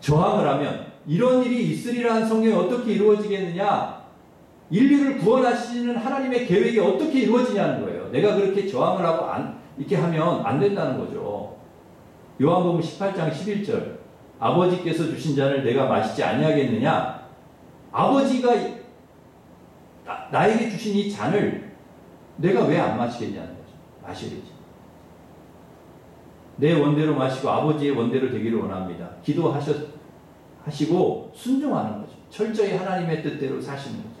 저항을 하면 이런 일이 있으리라는 성경이 어떻게 이루어지겠느냐? 인류를 구원하시는 하나님의 계획이 어떻게 이루어지냐는 거예요. 내가 그렇게 저항을 하고 이렇게 하면 안 된다는 거죠. 요한복음 18장 11절 아버지께서 주신 잔을 내가 마시지 아니하겠느냐? 아버지가 나에게 주신 이 잔을 내가 왜 안 마시겠냐는 거죠. 마셔야지. 내 원대로 마시고 아버지의 원대로 되기를 원합니다. 기도하시고 순종하는 거죠. 철저히 하나님의 뜻대로 사시는 거죠.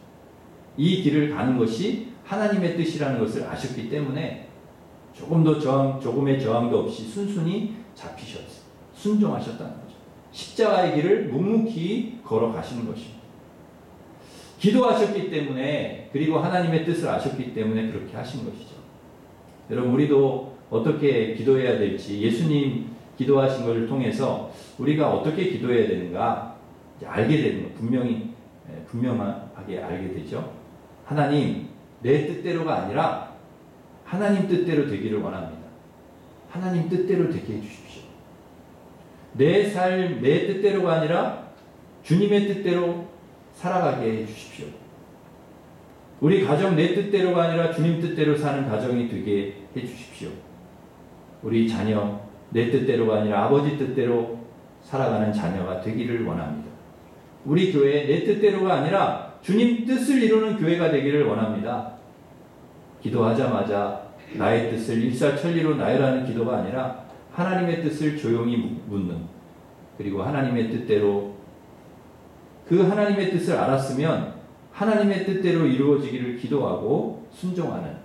이 길을 가는 것이 하나님의 뜻이라는 것을 아셨기 때문에 조금의 저항도 없이 순순히 잡히셨어요. 순종하셨다는 거죠. 십자가의 길을 묵묵히 걸어가시는 것입니다. 기도하셨기 때문에, 그리고 하나님의 뜻을 아셨기 때문에 그렇게 하신 것이죠. 여러분, 우리도 어떻게 기도해야 될지, 예수님 기도하신 것을 통해서 우리가 어떻게 기도해야 되는가, 이제 알게 되는 거, 분명하게 알게 되죠. 하나님, 내 뜻대로가 아니라 하나님 뜻대로 되기를 원합니다. 하나님 뜻대로 되게 해주십시오. 내 삶, 내 뜻대로가 아니라 주님의 뜻대로 살아가게 해주십시오. 우리 가정 내 뜻대로가 아니라 주님 뜻대로 사는 가정이 되게 해주십시오. 우리 자녀 내 뜻대로가 아니라 아버지 뜻대로 살아가는 자녀가 되기를 원합니다. 우리 교회 내 뜻대로가 아니라 주님 뜻을 이루는 교회가 되기를 원합니다. 기도하자마자 나의 뜻을 일사천리로 나열하는 기도가 아니라 하나님의 뜻을 조용히 묻는, 그리고 하나님의 뜻대로, 그 하나님의 뜻을 알았으면 하나님의 뜻대로 이루어지기를 기도하고 순종하는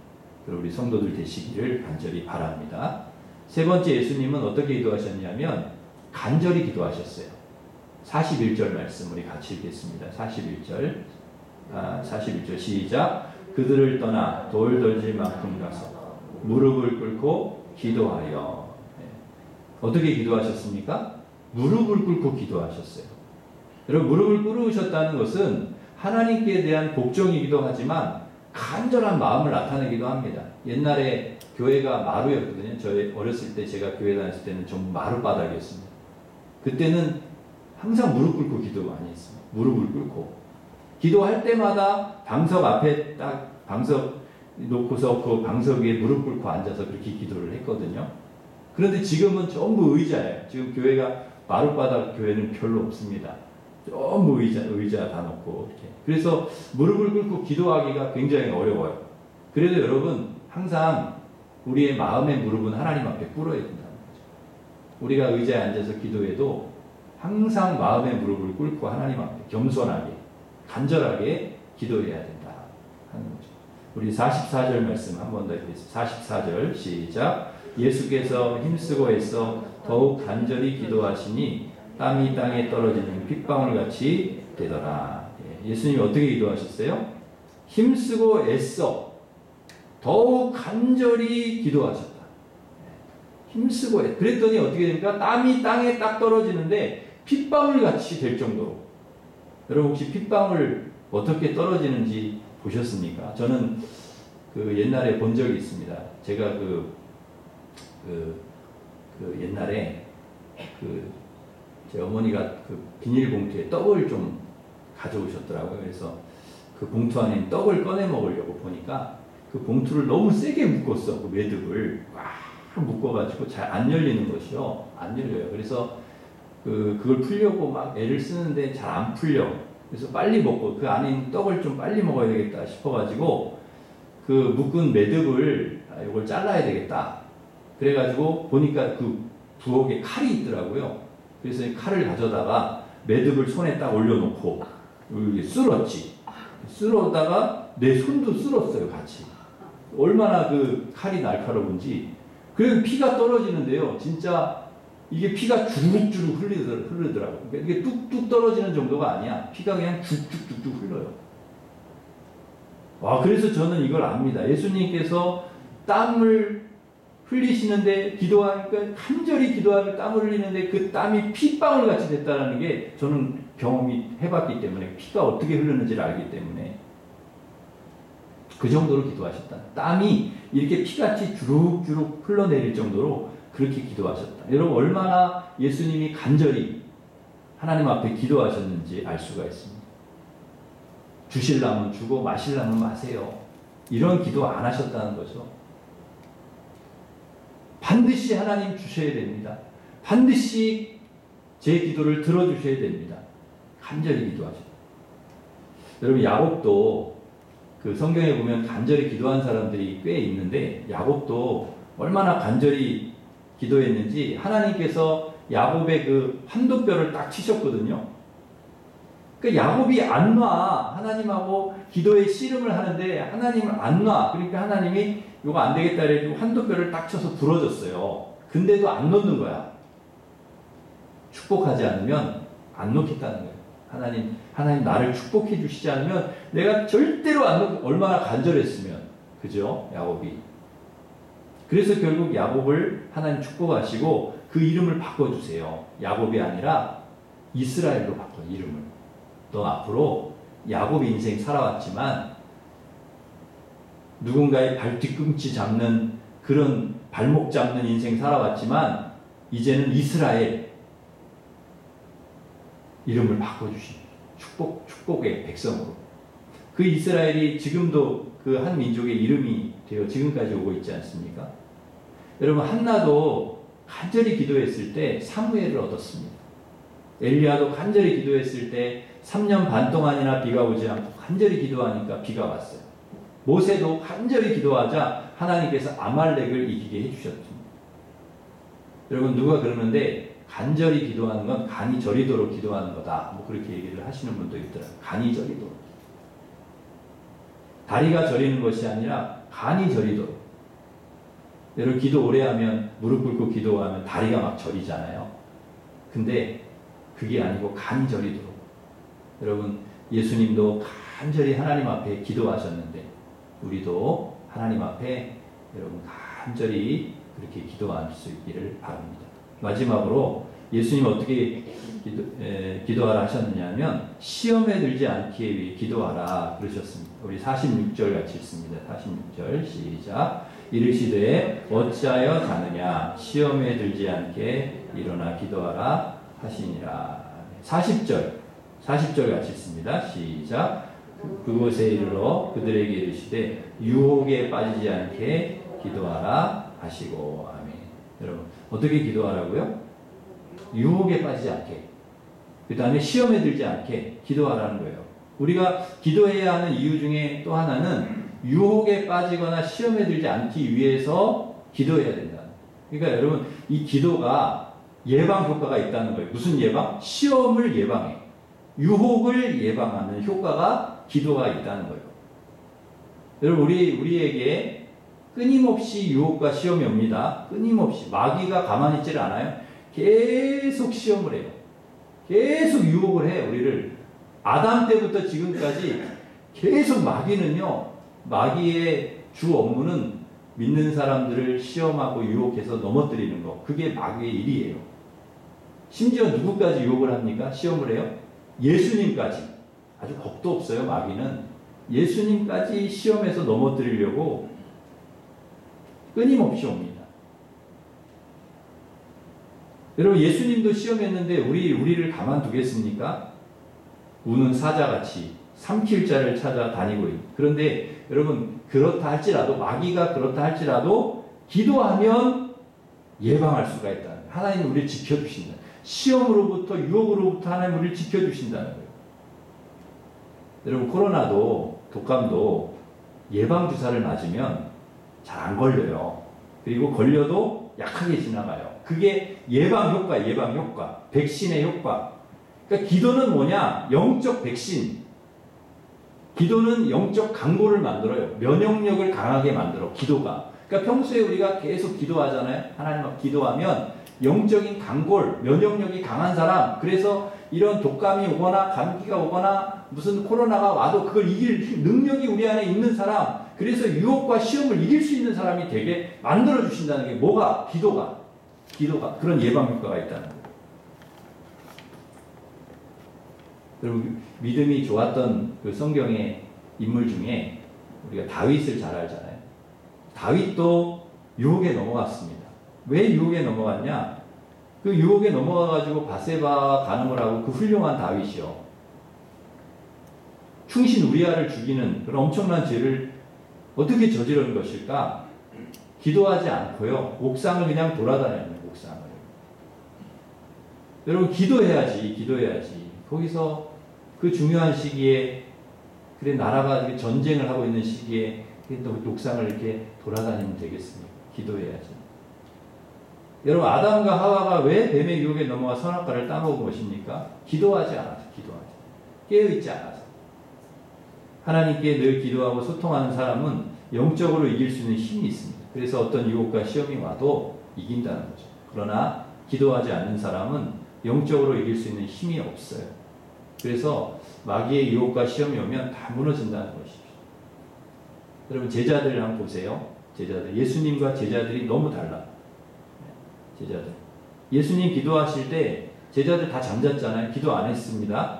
그런 우리 성도들 되시기를 간절히 바랍니다. 세 번째, 예수님은 어떻게 기도하셨냐면 간절히 기도하셨어요. 41절 말씀 우리 같이 읽겠습니다. 41절 시작. 그들을 떠나 돌 던질 만큼 가서 무릎을 꿇고 기도하여. 어떻게 기도하셨습니까? 무릎을 꿇고 기도하셨어요. 여러분, 무릎을 꿇으셨다는 것은 하나님께 대한 복종이기도 하지만 간절한 마음을 나타내기도 합니다. 옛날에 교회가 마루였거든요. 저희 어렸을 때, 제가 교회 다녔을 때는 전부 마루바닥이었습니다. 그때는 항상 무릎 꿇고 기도 많이 했습니다. 무릎을 꿇고 기도할 때마다 방석 앞에 딱 방석 놓고서 그 방석 위에 무릎 꿇고 앉아서 그렇게 기도를 했거든요. 그런데 지금은 전부 의자예요. 지금 교회가 마룻바닥 교회는 별로 없습니다. 전부 의자 다 놓고 이렇게. 그래서 무릎을 꿇고 기도하기가 굉장히 어려워요. 그래도 여러분, 항상 우리의 마음의 무릎은 하나님 앞에 꿇어야 된다는 거죠. 우리가 의자에 앉아서 기도해도 항상 마음의 무릎을 꿇고 하나님 앞에 겸손하게, 간절하게 기도해야 된다 하는 거죠. 우리 44절 말씀 한 번 더 읽겠습니다. 44절 시작. 예수께서 힘쓰고 애써 더욱 간절히 기도하시니 땀이 땅에 떨어지는 핏방울같이 되더라. 예수님이 어떻게 기도하셨어요? 힘쓰고 애써 더욱 간절히 기도하셨다. 힘쓰고 그랬더니 어떻게 됩니까? 땀이 땅에 딱 떨어지는데 핏방울같이 될 정도로. 여러분, 혹시 핏방울 어떻게 떨어지는지 보셨습니까? 저는 그 옛날에 본 적이 있습니다. 제가 옛날에 제 어머니가 그 비닐봉투에 떡을 좀 가져오셨더라고요. 그래서 그 봉투 안에 떡을 꺼내 먹으려고 보니까 그 봉투를 너무 세게 묶었어. 그 매듭을 꽉 묶어가지고 잘 안 열리는 것이요. 안 열려요. 그래서 그걸 풀려고 막 애를 쓰는데 잘 안 풀려. 그래서 빨리 먹고 그 안에 있는 떡을 좀 빨리 먹어야 되겠다 싶어가지고 그 묶은 매듭을 이걸 잘라야 되겠다. 그래가지고 보니까 그 부엌에 칼이 있더라고요. 그래서 이 칼을 가져다가 매듭을 손에 딱 올려놓고 여기 쓸었지. 쓸었다가 내 손도 쓸었어요, 같이. 얼마나 그 칼이 날카로운지. 그래서 피가 떨어지는데요. 진짜 이게 피가 주룩주룩 흐르더라고요. 그러니까 이게 뚝뚝 떨어지는 정도가 아니야. 피가 그냥 쭉쭉쭉쭉 흘러요. 와, 그래서 저는 이걸 압니다. 예수님께서 땀을 흘리시는데, 기도하니까 간절히 기도하며 땀을 흘리는데 그 땀이 핏방울 같이 됐다는 게 저는 경험이 해봤기 때문에, 피가 어떻게 흐르는지를 알기 때문에 그 정도로 기도하셨다. 땀이 이렇게 피같이 주룩주룩 흘러내릴 정도로 그렇게 기도하셨다. 여러분, 얼마나 예수님이 간절히 하나님 앞에 기도하셨는지 알 수가 있습니다. 주실라면 주고 마실라면 마세요. 이런 기도 안 하셨다는 거죠. 반드시 하나님 주셔야 됩니다. 반드시 제 기도를 들어주셔야 됩니다. 간절히 기도하셨다. 여러분, 야곱도 그 성경에 보면 간절히 기도한 사람들이 꽤 있는데, 야곱도 얼마나 간절히 기도했는지 하나님께서 야곱의 그 한도뼈를 딱 치셨거든요. 그러니까 야곱이 안 놔. 하나님하고 기도의 씨름을 하는데 하나님을 안 놔. 그러니까 하나님이 이거 안 되겠다 해가지고 한도뼈를 딱 쳐서 부러졌어요. 근데도 안 놓는 거야. 축복하지 않으면 안 놓겠다는 거예요. 하나님 나를 축복해 주시지 않으면 내가 절대로 안 놓고, 얼마나 간절했으면. 그죠? 야곱이. 그래서 결국 야곱을 하나님 축복하시고 그 이름을 바꿔주세요. 야곱이 아니라 이스라엘로 바꿔 이름을. 너 앞으로 야곱 인생 살아왔지만 누군가의 발 뒤꿈치 잡는 그런 발목 잡는 인생 살아왔지만 이제는 이스라엘 이름을 바꿔주신 축복의 백성으로. 그 이스라엘이 지금도 그 한 민족의 이름이 되어 지금까지 오고 있지 않습니까? 여러분 한나도 간절히 기도했을 때 사무엘을 얻었습니다. 엘리야도 간절히 기도했을 때 3년 반 동안이나 비가 오지 않고 간절히 기도하니까 비가 왔어요. 모세도 간절히 기도하자 하나님께서 아말렉을 이기게 해주셨습니다. 여러분 누가 그러는데 간절히 기도하는 건 간이 저리도록 기도하는 거다. 뭐 그렇게 얘기를 하시는 분도 있더라고요. 간이 저리도록. 다리가 저리는 것이 아니라 간이 저리도록. 여러분 기도 오래 하면 무릎 꿇고 기도하면 다리가 막 저리잖아요. 근데 그게 아니고 간이 저리도록. 여러분 예수님도 간절히 하나님 앞에 기도하셨는데 우리도 하나님 앞에 여러분 간절히 그렇게 기도할 수 있기를 바랍니다. 마지막으로 예수님 어떻게 기도하라 하셨느냐 하면 시험에 들지 않기 위해 기도하라 그러셨습니다. 우리 46절 같이 읽습니다. 46절 시작. 이르시되 어찌하여 자느냐 시험에 들지 않게 일어나 기도하라 하시니라. 40절 같이 읽습니다. 시작. 그곳에 이르러 그들에게 이르시되 유혹에 빠지지 않게 기도하라 하시고. 아멘. 여러분 어떻게 기도하라고요? 유혹에 빠지지 않게, 그 다음에 시험에 들지 않게 기도하라는 거예요. 우리가 기도해야 하는 이유 중에 또 하나는 유혹에 빠지거나 시험에 들지 않기 위해서 기도해야 된다. 그러니까 여러분 이 기도가 예방 효과가 있다는 거예요. 무슨 예방? 시험을 예방해. 유혹을 예방하는 효과가 기도가 있다는 거예요. 여러분 우리에게 끊임없이 유혹과 시험이 옵니다. 끊임없이. 마귀가 가만히 있지를 않아요. 계속 시험을 해요. 계속 유혹을 해요. 우리를. 아담 때부터 지금까지 계속 마귀는요. 마귀의 주 업무는 믿는 사람들을 시험하고 유혹해서 넘어뜨리는 거. 그게 마귀의 일이에요. 심지어 누구까지 유혹을 합니까? 시험을 해요? 예수님까지. 아주 겁도 없어요. 마귀는. 예수님까지 시험해서 넘어뜨리려고 끊임없이 옵니다. 여러분 예수님도 시험했는데 우리를 가만두겠습니까? 우는 사자같이 삼킬 자를 찾아 다니고 있는. 그런데 여러분 그렇다 할지라도 마귀가 그렇다 할지라도 기도하면 예방할 수가 있다. 하나님은 우리를 지켜주신다. 시험으로부터 유혹으로부터 하나님 우리를 지켜주신다는 거예요. 여러분 코로나도 독감도 예방주사를 맞으면 잘 안 걸려요. 그리고 걸려도 약하게 지나가요. 그게 예방효과. 백신의 효과. 그러니까 기도는 뭐냐? 영적 백신. 기도는 영적 강고를 만들어요. 면역력을 강하게 만들어. 기도가. 그러니까 평소에 우리가 계속 기도하잖아요. 하나님 앞 기도하면 영적인 강골, 면역력이 강한 사람. 그래서 이런 독감이 오거나 감기가 오거나 무슨 코로나가 와도 그걸 이길 능력이 우리 안에 있는 사람. 그래서 유혹과 시험을 이길 수 있는 사람이 되게 만들어 주신다는 게 뭐가? 기도가 그런 예방 효과가 있다는 거예요. 여러분 믿음이 좋았던 그 성경의 인물 중에 우리가 다윗을 잘 알잖아요. 다윗도 유혹에 넘어갔습니다. 왜 유혹에 넘어갔냐? 그 유혹에 넘어가가지고 바세바 간음을 하고 그 훌륭한 다윗이요. 충신 우리아를 죽이는 그런 엄청난 죄를 어떻게 저지른 것일까? 기도하지 않고요. 옥상을 그냥 돌아다니는 옥상을. 여러분 기도해야지. 거기서 그 중요한 시기에 그래 나라가 전쟁을 하고 있는 시기에 또 옥상을 이렇게 돌아다니면 되겠습니까? 기도해야지. 여러분 아담과 하와가 왜 뱀의 유혹에 넘어가 선악과를 따먹은 것입니까? 기도하지 않아서. 깨어있지 않아서. 하나님께 늘 기도하고 소통하는 사람은 영적으로 이길 수 있는 힘이 있습니다. 그래서 어떤 유혹과 시험이 와도 이긴다는 거죠. 그러나 기도하지 않는 사람은 영적으로 이길 수 있는 힘이 없어요. 그래서 마귀의 유혹과 시험이 오면 다 무너진다는 것이죠. 여러분 제자들을 한번 보세요. 예수님과 제자들이 너무 달라. 제자들. 예수님 기도하실 때 제자들 다 잠잤잖아요. 기도 안 했습니다.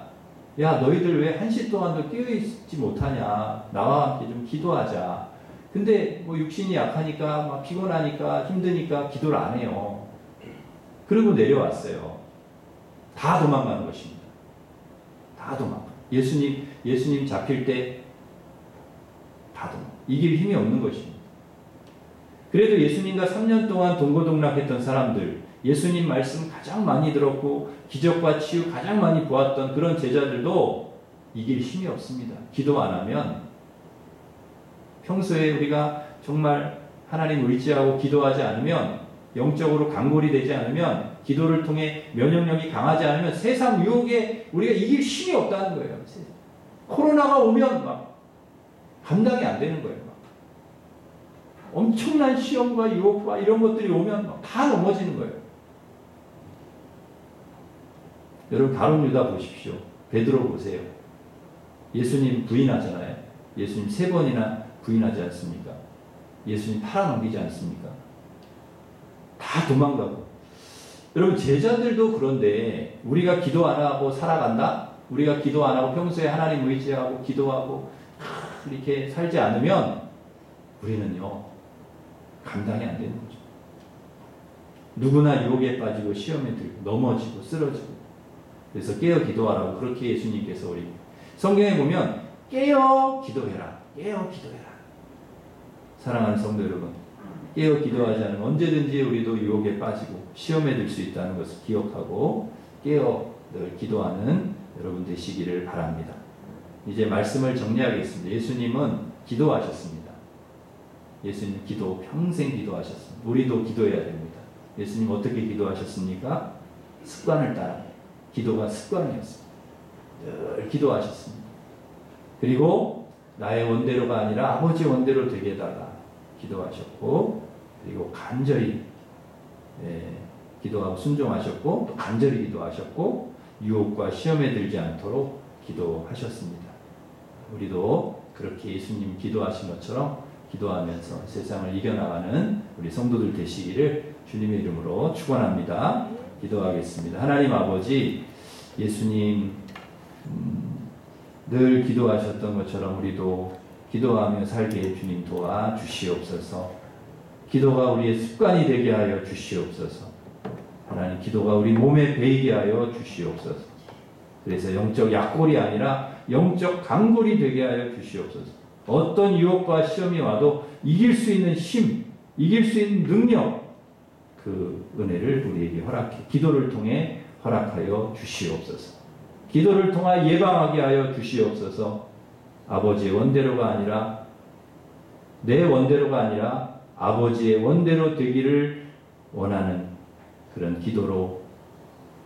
야, 너희들 왜 1시 동안도 깨어있지 못하냐. 나와 함께 좀 기도하자. 근데 뭐 육신이 약하니까 막 피곤하니까 힘드니까 기도를 안 해요. 그리고 내려왔어요. 다 도망가는 것입니다. 다 도망가. 예수님 잡힐 때 다 도망가. 이길 힘이 없는 것입니다. 그래도 예수님과 3년 동안 동고동락했던 사람들, 예수님 말씀 가장 많이 들었고 기적과 치유 가장 많이 보았던 그런 제자들도 이길 힘이 없습니다. 기도 안 하면, 평소에 우리가 정말 하나님 의지하고 기도하지 않으면, 영적으로 강골이 되지 않으면, 기도를 통해 면역력이 강하지 않으면 세상 유혹에 우리가 이길 힘이 없다는 거예요. 코로나가 오면 막 감당이 안 되는 거예요. 막. 엄청난 시험과 유혹과 이런 것들이 오면 막 다 넘어지는 거예요. 여러분 가룟 유다 보십시오. 베드로 보세요. 예수님 부인하잖아요. 예수님 3번이나 부인하지 않습니까? 예수님 팔아넘기지 않습니까? 다 도망가고. 여러분 제자들도 그런데 우리가 기도 안 하고 살아간다? 우리가 기도 안 하고 평소에 하나님 의지하고 기도하고 이렇게 살지 않으면 우리는요 감당이 안 되는 거죠. 누구나 유혹에 빠지고 시험에 들고 넘어지고 쓰러지고. 그래서 깨어 기도하라고 그렇게 예수님께서 우리 성경에 보면 깨어 기도해라. 깨어 기도해라. 사랑하는 성도 여러분, 깨어 기도하지 않으면 언제든지 우리도 유혹에 빠지고 시험에 들 수 있다는 것을 기억하고 깨어 늘 기도하는 여러분 되시기를 바랍니다. 이제 말씀을 정리하겠습니다. 예수님은 기도하셨습니다. 예수님 기도 평생 기도하셨습니다. 우리도 기도해야 됩니다. 예수님 어떻게 기도하셨습니까? 습관을 따라. 기도가 습관이었습니다. 늘 기도하셨습니다. 그리고 나의 원대로가 아니라 아버지 원대로 되게 해달라 기도하셨고, 그리고 간절히 기도하고 순종하셨고, 또 간절히 기도하셨고, 유혹과 시험에 들지 않도록 기도하셨습니다. 우리도 그렇게 예수님 기도하신 것처럼 기도하면서 세상을 이겨나가는 우리 성도들 되시기를 주님의 이름으로 축원합니다. 기도하겠습니다. 하나님 아버지, 예수님 늘 기도하셨던 것처럼 우리도 기도하며 살게 주님 도와주시옵소서. 기도가 우리의 습관이 되게 하여 주시옵소서. 하나님 기도가 우리 몸에 배이게 하여 주시옵소서. 그래서 영적 약골이 아니라 영적 강골이 되게 하여 주시옵소서. 어떤 유혹과 시험이 와도 이길 수 있는 힘, 이길 수 있는 능력, 그 은혜를 우리에게 기도를 통해 허락하여 주시옵소서. 기도를 통해 예방하게 하여 주시옵소서. 아버지의 원대로가 아니라, 내 원대로가 아니라 아버지의 원대로 되기를 원하는 그런 기도로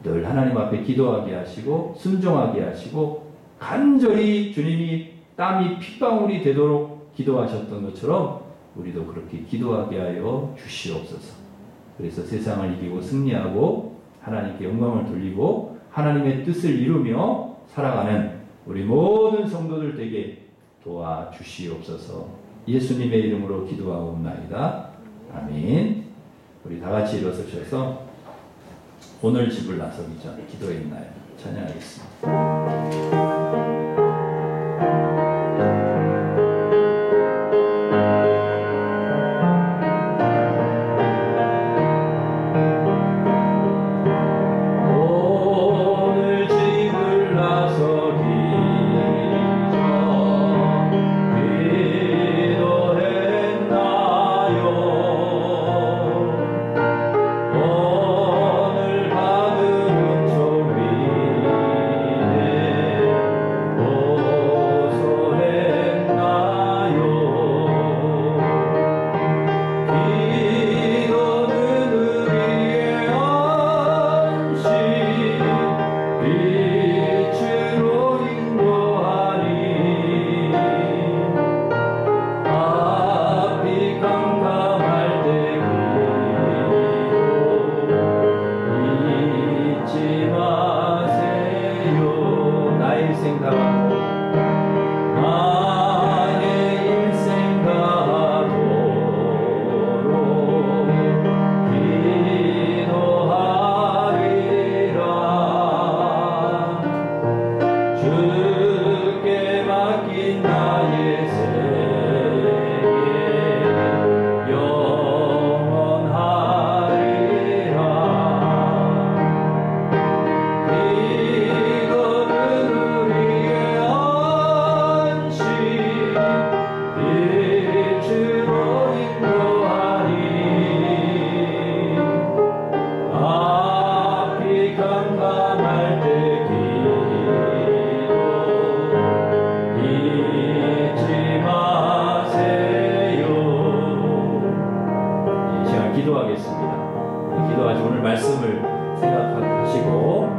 늘 하나님 앞에 기도하게 하시고 순종하게 하시고, 간절히 주님이 땀이 핏방울이 되도록 기도하셨던 것처럼 우리도 그렇게 기도하게 하여 주시옵소서. 그래서 세상을 이기고 승리하고 하나님께 영광을 돌리고 하나님의 뜻을 이루며 살아가는 우리 모든 성도들 되게 도와주시옵소서. 예수님의 이름으로 기도하옵나이다. 아멘. 우리 다 같이 일어서셔서 오늘 집을 나서기 전 기도했나요? 찬양하겠습니다. 기도하겠습니다. 기도하시고 오늘 말씀을 생각하시고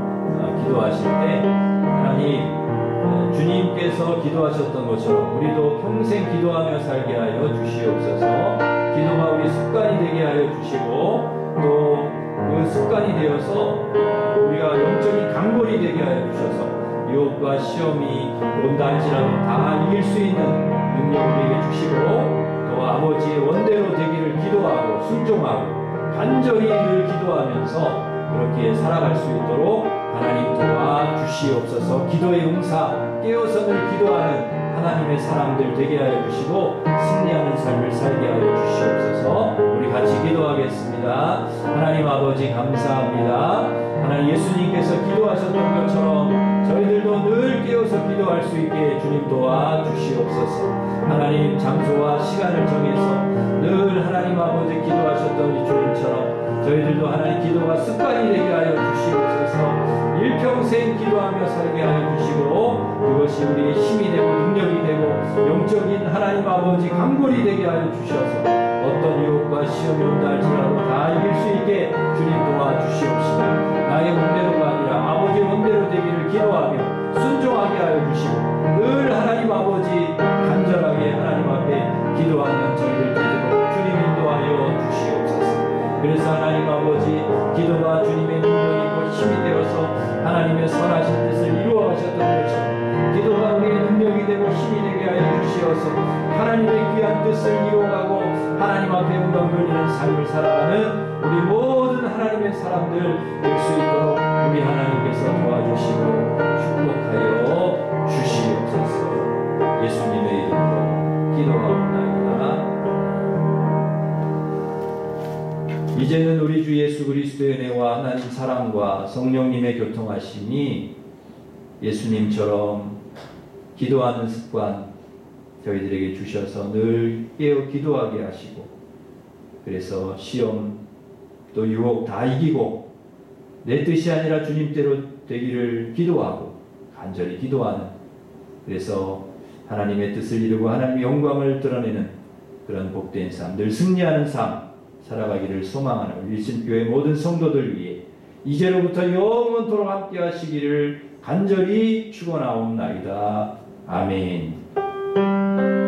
기도하실 때 하나님 주님께서 기도하셨던 것처럼 우리도 평생 기도하며 살게 하여 주시옵소서. 기도가 우리 습관이 되게 하여 주시고 또 그 습관이 되어서 우리가 영적인 강골이 되게 하여 주셔서 유혹과 시험이 온다 할지라도 다 이길 수 있는 능력을 우리에게 주시고 또 아버지의 원대로 되기를 기도하고 순종하고 간절히 늘 기도하면서 그렇게 살아갈 수 있도록 하나님 도와주시옵소서. 기도의 응사 깨어서 늘 기도하는 하나님의 사람들 되게 하여 주시고 승리하는 삶을 살게 하여 주시옵소서. 우리 같이 기도하겠습니다. 하나님 아버지 감사합니다. 하나님 예수님께서 기도하셨던 것처럼 저희들도 늘 깨어서 기도할 수 있게 주님 도와주시옵소서. 하나님 장소와 시간을 정해서 늘 하나님 아버지 기도하셨던 이 주님처럼 저희들도 하나님 기도가 습관이 되게 하여 주시옵소서. 일평생 기도하며 살게 하여 주시고 그것이 우리의 힘이 되고 능력이 되고 영적인 하나님 아버지 강골이 되게 하여 주셔서 어떤 유혹과 시험이 온다 할지라도 다 이길 수 있게 주님 도와주시옵시고 나의 원대로가 아니라 아버지의 원대로 되기를 기도하며 순종하게 하여 주시고 늘 하나님 아버지 간절하게 하나님 앞에 기도하는 저희들 되도록 주님 인도하여 주시옵소서. 그래서 하나님 아버지 기도가 주님의 능력이고 힘이 되어서 하나님의 선하신 뜻을 이루어 가셨던 것처럼 기도가 우리의 능력이 되고 힘이 되게 하여 주시어서 하나님의 귀한 뜻을 이루어가고 하나님 앞에 영광 돌리는 삶을 살아가는 우리 모든 하나님의 사람들 될 수 있도록 우리 하나님께서 도와주시고 축복하여 주시옵소서. 예수님의 이름으로 기도하옵나이다. 이제는 우리 주 예수 그리스도의 은혜와 하나님 사랑과 성령님의 교통하심이 예수님처럼 기도하는 습관 저희들에게 주셔서 늘 깨어 기도하게 하시고 그래서 시험 또 유혹 다 이기고 내 뜻이 아니라 주님 대로 되기를 기도하고 간절히 기도하는 그래서 하나님의 뜻을 이루고 하나님의 영광을 드러내는 그런 복된 삶 늘 승리하는 삶 살아가기를 소망하는 우리 일신교회 모든 성도들 위해 이제로부터 영원토록 함께 하시기를 간절히 축원하옵나이다. 아멘.